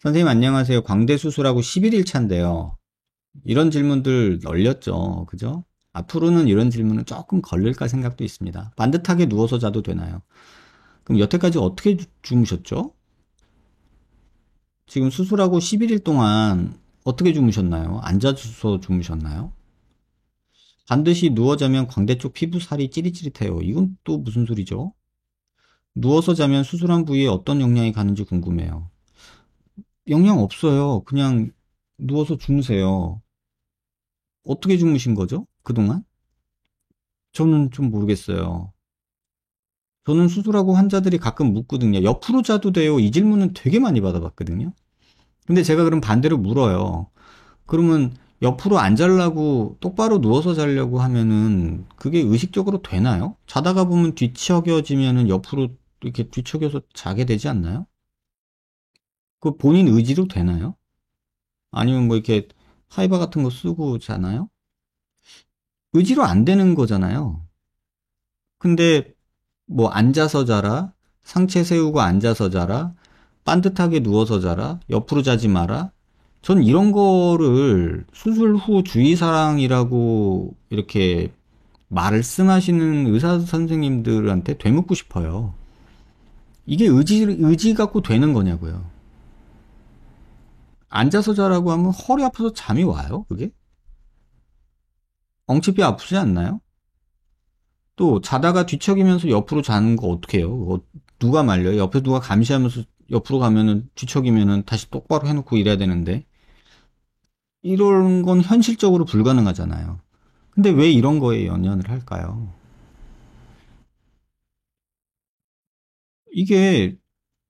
선생님 안녕하세요. 광대 수술하고 11일 차인데요. 이런 질문들 널렸죠. 그죠? 앞으로는 이런 질문은 조금 걸릴까 생각도 있습니다. 반듯하게 누워서 자도 되나요? 그럼 여태까지 어떻게 주무셨죠? 지금 수술하고 11일 동안 어떻게 주무셨나요? 앉아서 주무셨나요? 반드시 누워 자면 광대 쪽 피부살이 찌릿찌릿해요. 이건 또 무슨 소리죠? 누워서 자면 수술한 부위에 어떤 영향이 가는지 궁금해요. 영향 없어요. 그냥 누워서 주무세요. 어떻게 주무신 거죠? 그동안? 저는 좀 모르겠어요. 저는 수술하고 환자들이 가끔 묻거든요. 옆으로 자도 돼요. 이 질문은 되게 많이 받아봤거든요. 근데 제가 그럼 반대로 물어요. 그러면 옆으로 안 자려고 똑바로 누워서 자려고 하면은 그게 의식적으로 되나요? 자다가 보면 뒤척여지면은 옆으로 이렇게 뒤척여서 자게 되지 않나요? 그 본인 의지로 되나요? 아니면 뭐 이렇게 하이바 같은 거 쓰고 자나요? 의지로 안 되는 거잖아요. 근데 뭐 앉아서 자라, 상체 세우고 앉아서 자라, 반듯하게 누워서 자라, 옆으로 자지 마라. 전 이런 거를 수술 후 주의사항이라고 이렇게 말씀하시는 의사 선생님들한테 되묻고 싶어요. 이게 의지 갖고 되는 거냐고요. 앉아서 자라고 하면 허리 아파서 잠이 와요, 그게? 엉치뼈 아프지 않나요? 또 자다가 뒤척이면서 옆으로 자는 거 어떻게 해요? 그거 누가 말려요? 옆에 누가 감시하면서 옆으로 가면은 뒤척이면은 다시 똑바로 해놓고 이래야 되는데 이런 건 현실적으로 불가능하잖아요. 근데 왜 이런 거에 연연을 할까요? 이게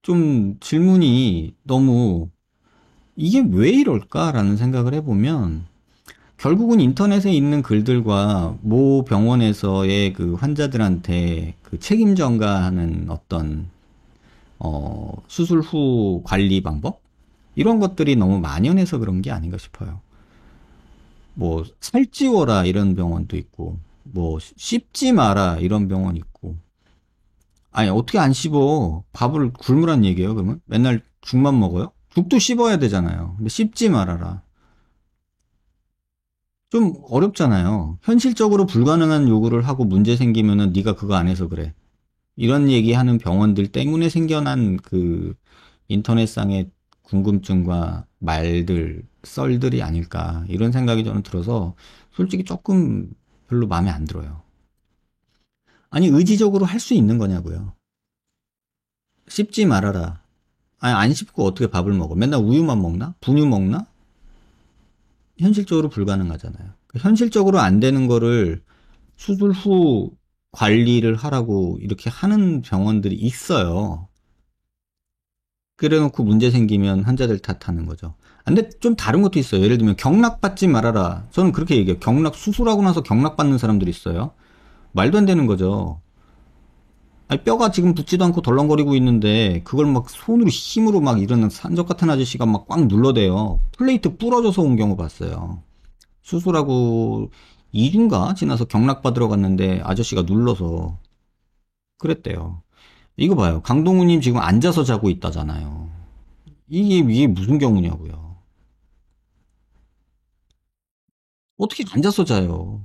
좀 질문이 너무 이게 왜 이럴까라는 생각을 해보면 결국은 인터넷에 있는 글들과 모 병원에서의 그 환자들한테 그 책임 전가하는 어떤 수술 후 관리 방법? 이런 것들이 너무 만연해서 그런 게 아닌가 싶어요. 뭐, 살찌워라 이런 병원도 있고, 뭐, 씹지 마라 이런 병원 있고. 아니, 어떻게 안 씹어? 밥을 굶으란 얘기예요, 그러면? 맨날 죽만 먹어요? 죽도 씹어야 되잖아요. 근데 씹지 말아라. 좀 어렵잖아요. 현실적으로 불가능한 요구를 하고 문제 생기면은 네가 그거 안 해서 그래. 이런 얘기하는 병원들 때문에 생겨난 그 인터넷상의 궁금증과 말들, 썰들이 아닐까 이런 생각이 저는 들어서 솔직히 조금 별로 마음에 안 들어요. 아니 의지적으로 할 수 있는 거냐고요. 씹지 말아라. 아니 안 씹고 어떻게 밥을 먹어? 맨날 우유만 먹나? 분유 먹나? 현실적으로 불가능하잖아요. 현실적으로 안 되는 거를 수술 후 관리를 하라고 이렇게 하는 병원들이 있어요. 그래놓고 문제 생기면 환자들 탓하는 거죠. 근데 좀 다른 것도 있어요. 예를 들면 경락받지 말아라. 저는 그렇게 얘기해요. 경락 수술하고 나서 경락받는 사람들이 있어요. 말도 안 되는 거죠. 아니, 뼈가 지금 붙지도 않고 덜렁거리고 있는데 그걸 막 손으로 힘으로 막 이러는 산적 같은 아저씨가 막 꽉 눌러대요. 플레이트 부러져서 온 경우 봤어요. 수술하고 2주인가 지나서 경락받으러 갔는데 아저씨가 눌러서 그랬대요. 이거 봐요. 강동우님 지금 앉아서 자고 있다잖아요. 이게 무슨 경우냐고요. 어떻게 앉아서 자요?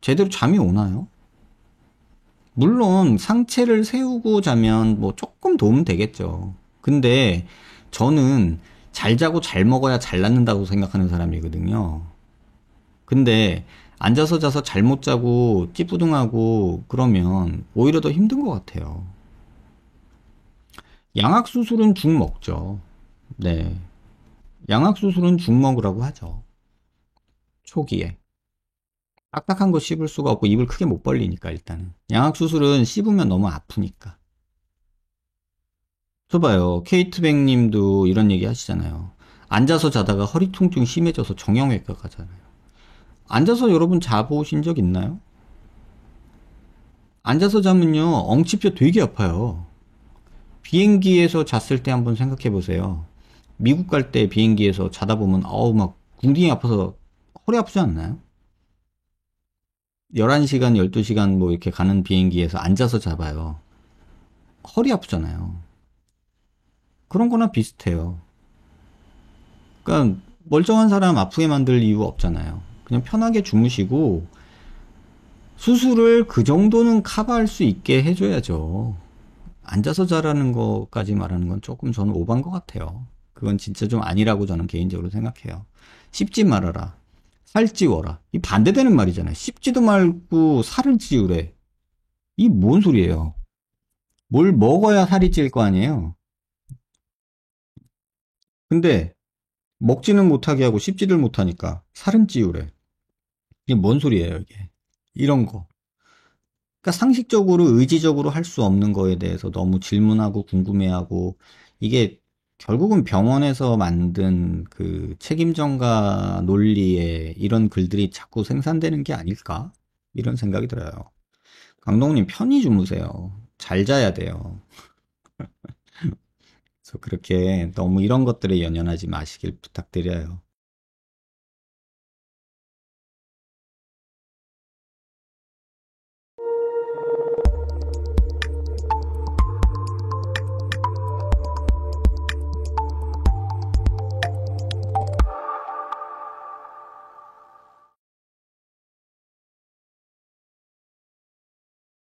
제대로 잠이 오나요? 물론 상체를 세우고 자면 뭐 조금 도움 되겠죠. 근데 저는 잘 자고 잘 먹어야 잘 낫는다고 생각하는 사람이거든요. 근데 앉아서 자서 잘못 자고 찌뿌둥하고 그러면 오히려 더 힘든 것 같아요. 양악 수술은 죽 먹죠. 네. 양악 수술은 죽 먹으라고 하죠. 초기에. 딱딱한 거 씹을 수가 없고 입을 크게 못 벌리니까 일단은. 양악 수술은 씹으면 너무 아프니까. 저 봐요. 케이트백 님도 이런 얘기 하시잖아요. 앉아서 자다가 허리 통증 심해져서 정형외과 가잖아요. 앉아서 여러분 자보신 적 있나요? 앉아서 자면요. 엉치뼈 되게 아파요. 비행기에서 잤을 때 한번 생각해 보세요. 미국 갈 때 비행기에서 자다 보면 어우 막 궁둥이 아파서 허리 아프지 않나요? 11시간, 12시간 뭐 이렇게 가는 비행기에서 앉아서 자봐요. 허리 아프잖아요. 그런 거나 비슷해요. 그러니까 멀쩡한 사람 아프게 만들 이유 없잖아요. 그냥 편하게 주무시고 수술을 그 정도는 커버할 수 있게 해줘야죠. 앉아서 자라는 것까지 말하는 건 조금 저는 오반 것 같아요. 그건 진짜 좀 아니라고 저는 개인적으로 생각해요. 씹지 말아라. 살 찌워라. 이 반대되는 말이잖아요. 씹지도 말고 살을 찌우래. 이 뭔 소리예요? 뭘 먹어야 살이 찔 거 아니에요? 근데 먹지는 못하게 하고 씹지를 못하니까 살은 찌우래. 이게 뭔 소리예요, 이게? 이런 거. 그러니까 상식적으로 의지적으로 할 수 없는 거에 대해서 너무 질문하고 궁금해하고 이게 결국은 병원에서 만든 그 책임전가 논리에 이런 글들이 자꾸 생산되는 게 아닐까? 이런 생각이 들어요. 강동님 편히 주무세요. 잘 자야 돼요. 그래서 그렇게 너무 이런 것들에 연연하지 마시길 부탁드려요.